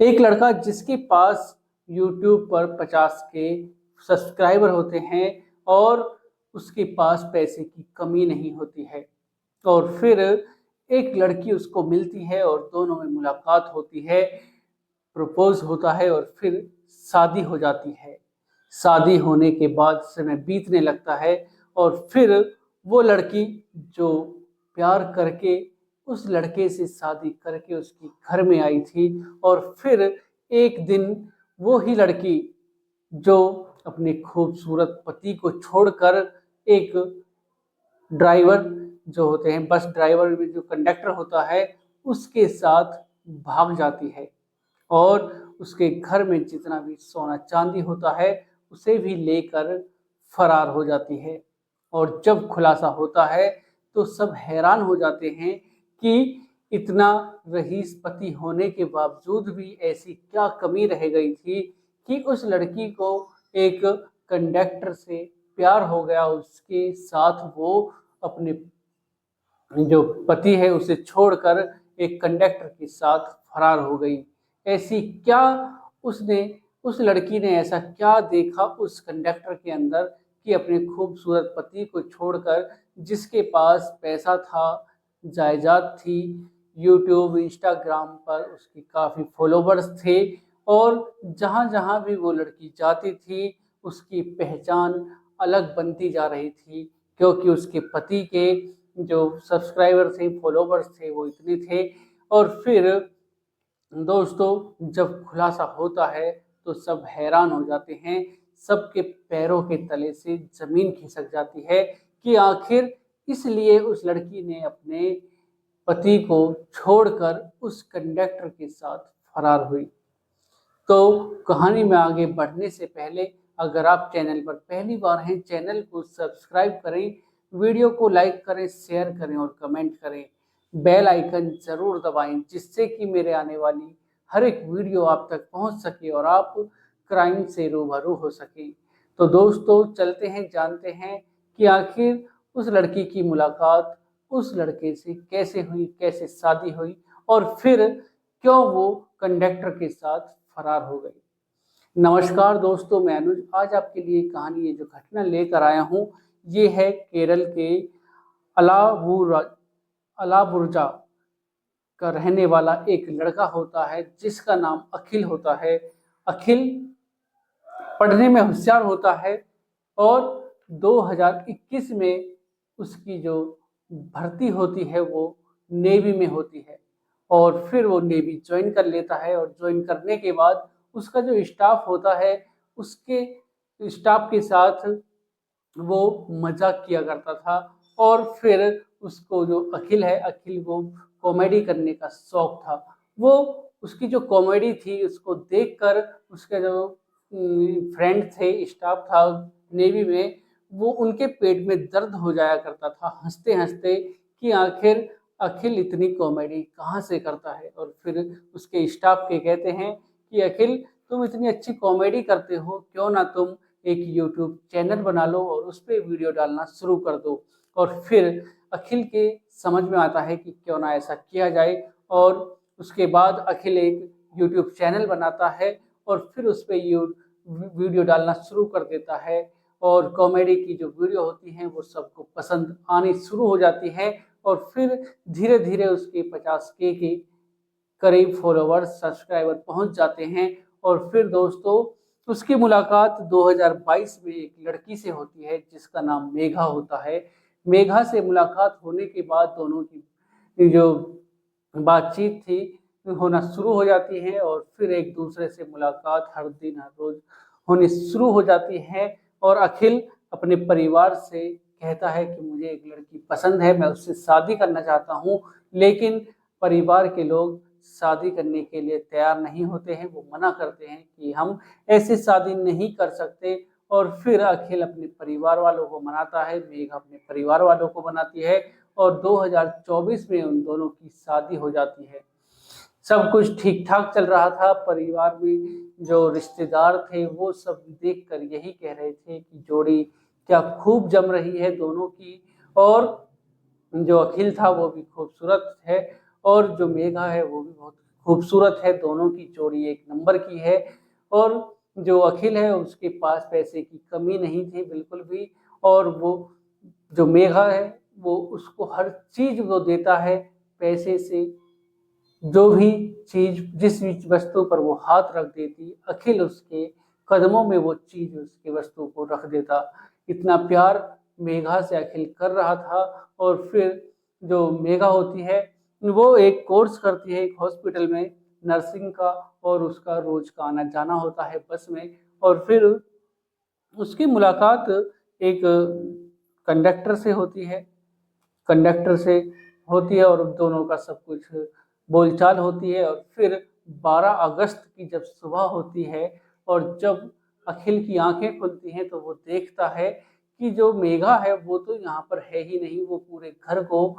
एक लड़का जिसके पास यूट्यूब पर 50 के सब्सक्राइबर होते हैं और उसके पास पैसे की कमी नहीं होती है। और फिर एक लड़की उसको मिलती है और दोनों में मुलाकात होती है, प्रपोज होता है और फिर शादी हो जाती है। शादी होने के बाद समय बीतने लगता है और फिर वो लड़की जो प्यार करके उस लड़के से शादी करके उसके घर में आई थी, और फिर एक दिन वो ही लड़की जो अपने खूबसूरत पति को छोड़कर एक ड्राइवर जो होते हैं, बस ड्राइवर में जो कंडक्टर होता है, उसके साथ भाग जाती है और उसके घर में जितना भी सोना चांदी होता है उसे भी लेकर फरार हो जाती है। और जब खुलासा होता है तो सब हैरान हो जाते हैं कि इतना रईस पति होने के बावजूद भी ऐसी क्या कमी रह गई थी कि उस लड़की को एक कंडक्टर से प्यार हो गया, उसके साथ वो अपने जो पति है उसे छोड़कर एक कंडक्टर के साथ फरार हो गई। ऐसी क्या उसने उस लड़की ने ऐसा क्या देखा उस कंडक्टर के अंदर कि अपने खूबसूरत पति को छोड़कर, जिसके पास पैसा था, जायदाद थी, यूट्यूब इंस्टाग्राम पर उसकी काफ़ी फॉलोवर्स थे, और जहाँ जहाँ भी वो लड़की जाती थी उसकी पहचान अलग बनती जा रही थी, क्योंकि उसके पति के जो सब्सक्राइबर थे, फॉलोवर्स थे, वो इतने थे। और फिर दोस्तों जब खुलासा होता है तो सब हैरान हो जाते हैं, सबके पैरों के तले से जमीन खिसक जाती है कि आखिर इसलिए उस लड़की ने अपने पति को छोड़कर उस कंडक्टर के साथ फरार हुई। तो कहानी में आगे बढ़ने से पहले अगर आप चैनल पर पहली बार हैं, चैनल को सब्सक्राइब करें, वीडियो को लाइक करें, शेयर करें और कमेंट करें। बेल आइकन जरूर दबाएं जिससे कि मेरे आने वाली हर एक वीडियो आप तक पहुंच सके और आप क्राइम से रूबरू हो सके। तो दोस्तों चलते हैं, जानते हैं कि आखिर उस लड़की की मुलाकात उस लड़के से कैसे हुई, कैसे शादी हुई और फिर क्यों वो कंडक्टर के साथ फरार हो गई। नमस्कार दोस्तों, मैं अनुज आज आपके लिए कहानी, ये जो घटना लेकर आया हूँ, ये है केरल के अलाबुरा अलाबुर्जा का रहने वाला एक लड़का होता है जिसका नाम अखिल होता है। अखिल पढ़ने में होशियार होता है और 2021 में उसकी जो भर्ती होती है वो नेवी में होती है, और फिर वो नेवी ज्वाइन कर लेता है। और ज्वाइन करने के बाद उसका जो स्टाफ होता है, उसके स्टाफ के साथ वो मजाक किया करता था। और फिर उसको जो अखिल है, अखिल को कॉमेडी करने का शौक था। वो उसकी जो कॉमेडी थी उसको देखकर उसके जो फ्रेंड थे, स्टाफ था नेवी में, वो उनके पेट में दर्द हो जाया करता था हंसते हंसते कि आखिर अखिल इतनी कॉमेडी कहाँ से करता है। और फिर उसके स्टाफ के कहते हैं कि अखिल, तुम इतनी अच्छी कॉमेडी करते हो, क्यों ना तुम एक यूट्यूब चैनल बना लो और उस पर वीडियो डालना शुरू कर दो। और फिर अखिल के समझ में आता है कि क्यों ना ऐसा किया जाए, और उसके बाद अखिल एक यूट्यूब चैनल बनाता है और फिर उस पर वीडियो डालना शुरू कर देता है। और कॉमेडी की जो वीडियो होती हैं वो सबको पसंद आनी शुरू हो जाती है, और फिर धीरे धीरे उसके 50K के करीब फॉलोवर्स, सब्सक्राइबर पहुंच जाते हैं। और फिर दोस्तों उसकी मुलाकात 2022 में एक लड़की से होती है जिसका नाम मेघा होता है। मेघा से मुलाकात होने के बाद दोनों की जो बातचीत थी होना शुरू हो जाती है, और फिर एक दूसरे से मुलाकात हर दिन हर रोज होनी शुरू हो जाती है। और अखिल अपने परिवार से कहता है कि मुझे एक लड़की पसंद है, मैं उससे शादी करना चाहता हूँ, लेकिन परिवार के लोग शादी करने के लिए तैयार नहीं होते हैं, वो मना करते हैं कि हम ऐसी शादी नहीं कर सकते। और फिर अखिल अपने परिवार वालों को मनाता है, मेघा अपने परिवार वालों को मनाती है, और 2024 में उन दोनों की शादी हो जाती है। सब कुछ ठीक ठाक चल रहा था, परिवार में जो रिश्तेदार थे वो सब देखकर यही कह रहे थे कि जोड़ी क्या खूब जम रही है दोनों की। और जो अखिल था वो भी खूबसूरत है, और जो मेघा है वो भी बहुत खूबसूरत है, दोनों की जोड़ी एक नंबर की है। और जो अखिल है उसके पास पैसे की कमी नहीं थी बिल्कुल भी, और वो जो मेघा है वो उसको हर चीज वो देता है पैसे से। जो भी चीज जिस भी वस्तु पर वो हाथ रख देती, अखिल उसके कदमों में वो चीज उसकी वस्तु को रख देता। इतना प्यार मेघा से अखिल कर रहा था। और फिर जो मेघा होती है वो एक कोर्स करती है एक हॉस्पिटल में नर्सिंग का, और उसका रोज का आना जाना होता है बस में। और फिर उसकी मुलाकात एक कंडक्टर से होती है, कंडक्टर से होती है, और दोनों का सब कुछ बोलचाल होती है। और फिर 12 अगस्त की जब सुबह होती है और जब अखिल की आंखें खुलती हैं तो वो देखता है कि जो मेघा है वो तो यहाँ पर है ही नहीं। वो पूरे घर को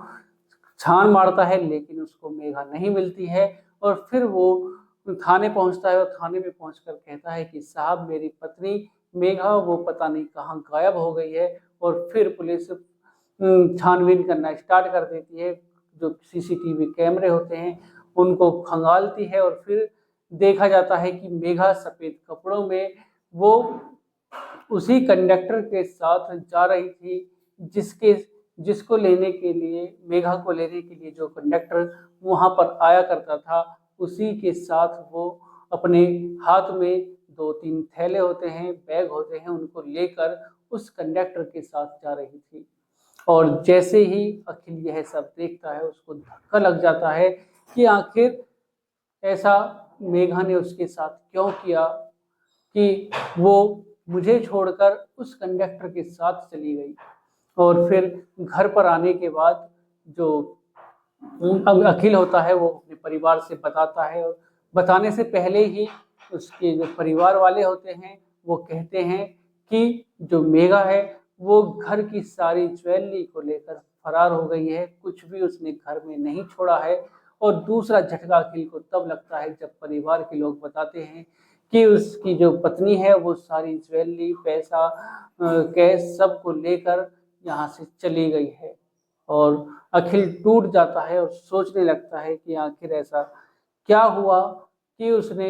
छान मारता है लेकिन उसको मेघा नहीं मिलती है। और फिर वो थाने पहुंचता है और थाने में पहुंचकर कहता है कि साहब, मेरी पत्नी मेघा वो पता नहीं कहाँ गायब हो गई है। और फिर पुलिस छानबीन करना स्टार्ट कर देती है। जो सीसीटीवी कैमरे होते हैं उनको खंगालती है, और फिर देखा जाता है कि मेघा सफेद कपड़ों में वो उसी कंडक्टर के साथ जा रही थी जिसके जिसको लेने के लिए, मेघा को लेने के लिए जो कंडक्टर वहां पर आया करता था, उसी के साथ वो अपने हाथ में 2-3 थैले होते हैं, बैग होते हैं, उनको लेकर उस कंडक्टर के साथ जा रही थी। और जैसे ही अखिल यह सब देखता है उसको धक्का लग जाता है कि आखिर ऐसा मेघा ने उसके साथ क्यों किया कि वो मुझे छोड़कर उस कंडक्टर के साथ चली गई। और फिर घर पर आने के बाद जो अखिल होता है वो अपने परिवार से बताता है, और बताने से पहले ही उसके जो परिवार वाले होते हैं वो कहते हैं कि जो मेघा है वो घर की सारी ज्वेलरी को लेकर फरार हो गई है, कुछ भी उसने घर में नहीं छोड़ा है। और दूसरा झटका अखिल को तब लगता है जब परिवार के लोग बताते हैं कि उसकी जो पत्नी है वो सारी ज्वेलरी, पैसा, कैश सब को लेकर यहाँ से चली गई है। और अखिल टूट जाता है और सोचने लगता है कि आखिर ऐसा क्या हुआ कि उसने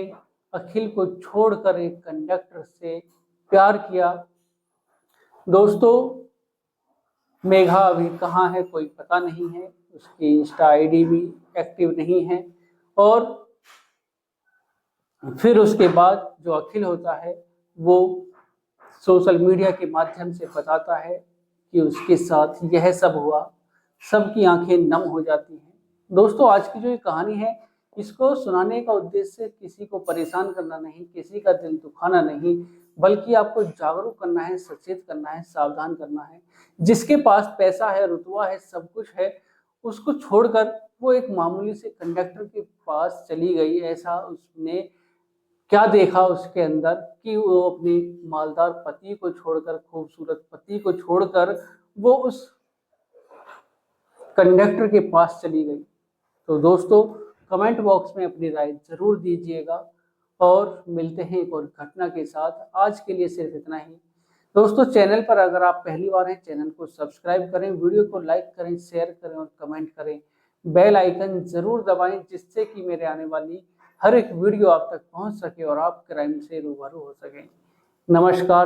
अखिल को छोड़कर एक कंडक्टर से प्यार किया। दोस्तों, मेघा अभी कहाँ है कोई पता नहीं है, उसकी इंस्टा आईडी भी एक्टिव नहीं है। और फिर उसके बाद जो अखिल होता है वो सोशल मीडिया के माध्यम से बताता है कि उसके साथ यह सब हुआ। सबकी आंखें नम हो जाती हैं। दोस्तों, आज की जो ये कहानी है इसको सुनाने का उद्देश्य किसी को परेशान करना नहीं, किसी का दिल दुखाना नहीं, बल्कि आपको जागरूक करना है, सचेत करना है, सावधान करना है। जिसके पास पैसा है, रुतबा है, सब कुछ है, उसको छोड़कर वो एक मामूली से कंडक्टर के पास चली गई। ऐसा उसने क्या देखा उसके अंदर कि वो अपने मालदार पति को छोड़कर, खूबसूरत पति को छोड़कर वो उस कंडक्टर के पास चली गई। तो दोस्तों, कमेंट बॉक्स में अपनी राय जरूर दीजिएगा, और मिलते हैं एक और घटना के साथ। आज के लिए सिर्फ इतना ही। दोस्तों, चैनल पर अगर आप पहली बार हैं, चैनल को सब्सक्राइब करें, वीडियो को लाइक करें, शेयर करें और कमेंट करें। बेल आइकन जरूर दबाएं जिससे कि मेरे आने वाली हर एक वीडियो आप तक पहुंच सके और आप क्राइम से रूबरू हो सकें। नमस्कार।